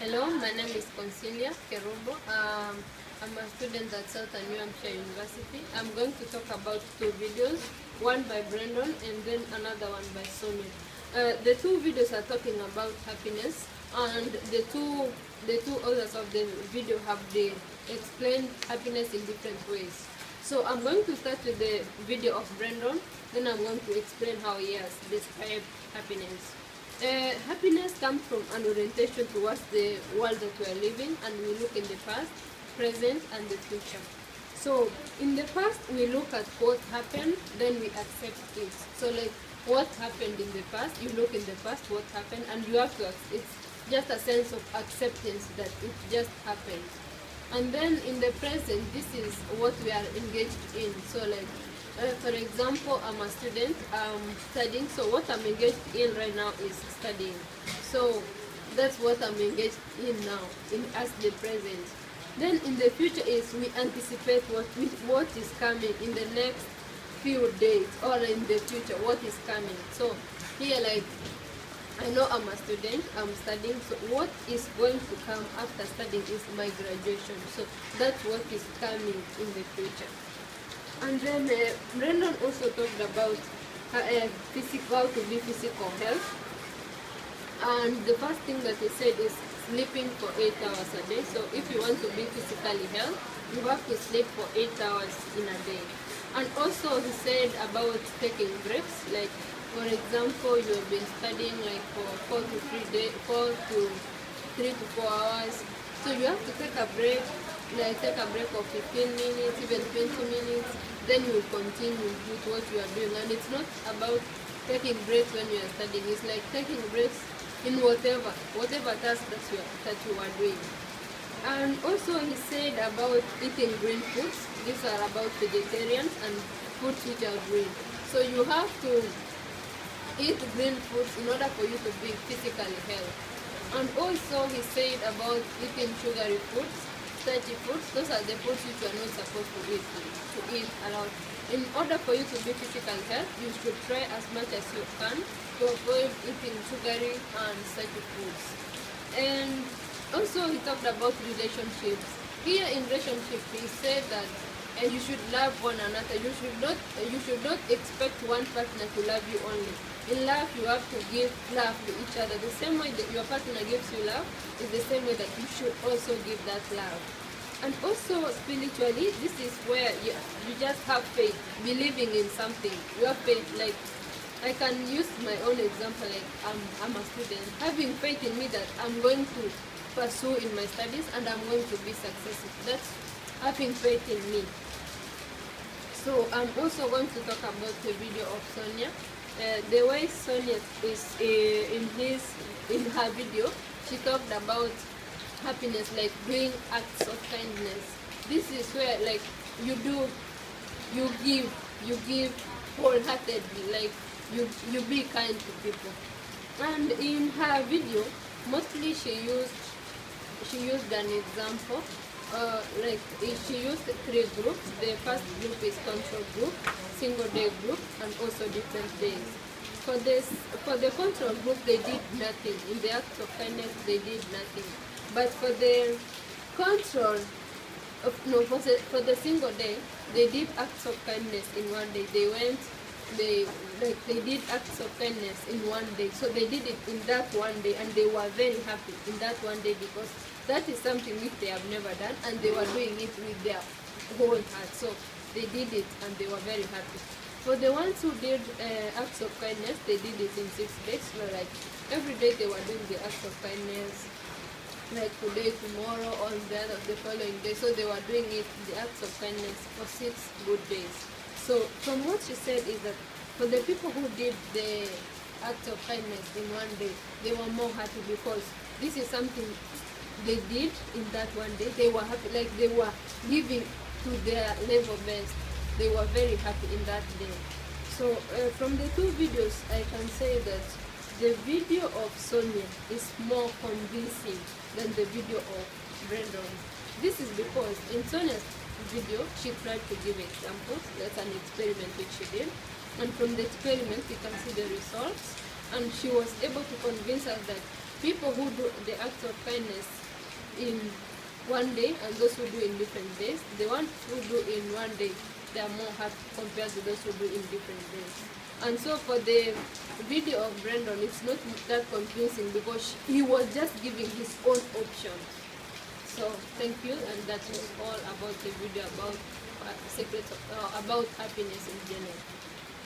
Hello, my name is Consilia Kerubo. I'm a student at Southern New Hampshire University. I'm going to talk about two videos, one by Brandon and then another one by Sonia. The two videos are talking about happiness, and the two authors of the video have explained happiness in different ways. So I'm going to start with the video of Brandon, then I'm going to explain how he has described happiness. Happiness comes from an orientation towards the world that we are living, and we look in the past, present, and the future. So in the past, we look at what happened, then we accept it. So like what happened in the past, you look in the past, what happened, and you have to, it's just a sense of acceptance that it just happened. And then in the present, this is what we are engaged in. So like, for example, I'm a student, I'm studying, so what I'm engaged in right now is studying. So that's what I'm engaged in now, as the present. Then in the future is we anticipate what is coming in the next few days, or in the future, what is coming. So here, like, I know I'm a student, I'm studying, so what is going to come after studying is my graduation. So that's what is coming in the future. And then Brandon also talked about physical to be physical health. And the first thing that he said is sleeping for 8 hours a day. So if you want to be physically healthy, you have to sleep for 8 hours in a day. And also he said about taking breaks. Like, for example, you have been studying like for 4 to 3 to 4 hours. So you have to take a break. Like take a break of 15 minutes, even 20 minutes, then you continue with what you are doing. And it's not about taking breaks when you are studying, it's like taking breaks in whatever task that you are doing. And also he said about eating green foods. These are about vegetarians and foods which are green. So you have to eat green foods in order for you to be physically healthy. And also he said about eating sugary foods, starchy foods. Those are the foods which you are not supposed to eat a lot. In order for you to be physically healthy, you should try as much as you can to avoid eating sugary and starchy foods. And also he talked about relationships. Here in relationship, he said that you should love one another. You should not expect one partner to love you only. In love, you have to give love to each other. The same way that your partner gives you love is the same way that you should also give that love. And also spiritually, this is where you just have faith, believing in something. You have faith. Like, I can use my own example. Like, I'm a student, having faith in me that I'm going to pursue in my studies and I'm going to be successful. That's having faith in me. So I'm also going to talk about the video of Sonia. The way Sonia is in her video, she talked about happiness, like doing acts of kindness. This is where like you give wholeheartedly, like you be kind to people. And in her video, mostly she used an example. Like she used 3 groups. The first group is control group, single day group, and also different days. For the control group, they did nothing. In the act of kindness, they did nothing. But for the for the single day, they did acts of kindness in one day. They did acts of kindness in one day. So they did it in that one day, and they were very happy in that one day because that is something which they have never done, and they were doing it with their whole heart. So they did it, and they were very happy. For the ones who did acts of kindness, they did it in 6 days. So like every day they were doing the acts of kindness, like today, tomorrow, on the following day. So they were doing it, the acts of kindness, for 6 good days. So from what she said is that for the people who did the acts of kindness in one day, they were more happy because this is something they did in that one day. They were happy, like they were giving to their level best. They were very happy in that day. So from the 2 videos, I can say that the video of Sonia is more convincing than the video of Brandon. This is because in Sonia's video, she tried to give examples. That's an experiment which she did. And from the experiment, you can see the results. And she was able to convince us that people who do the acts of kindness in one day and those who do in different days, the ones who do in one day, they are more happy compared to those who do in different days. And so for the video of Brandon, it's not that confusing because he was just giving his own options. So thank you, and that was all about the video about secrets of, about happiness in general.